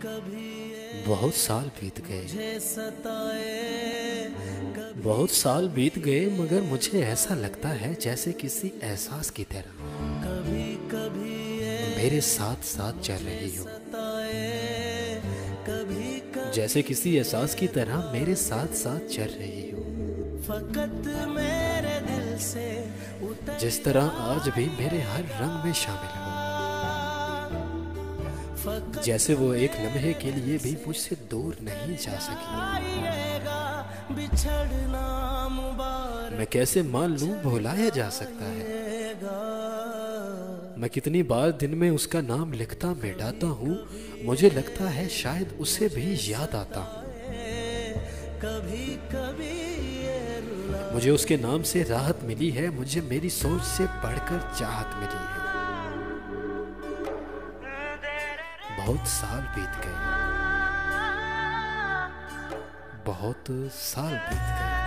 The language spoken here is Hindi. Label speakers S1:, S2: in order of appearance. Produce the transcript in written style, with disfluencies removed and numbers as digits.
S1: बहुत साल बीत गए, बहुत साल बीत गए, मगर मुझे ऐसा लगता है जैसे किसी एहसास की तरह मेरे साथ साथ चल रही हो। जैसे किसी एहसास की तरह मेरे साथ साथ चल रही हो। फकत मेरे दिल से जिस तरह आज भी मेरे हर रंग में शामिल हो। जैसे वो एक लम्हे के लिए भी मुझसे दूर नहीं जा सकी। मैं कैसे मान लूं भुलाया जा सकता है। मैं कितनी बार दिन में उसका नाम लिखता मिटाता हूँ, मुझे लगता है शायद उसे भी याद आता हूँ। मुझे उसके नाम से राहत मिली है, मुझे मेरी सोच से बढ़कर चाहत मिली है। बहुत साल बीत गए, बहुत साल बीत गए।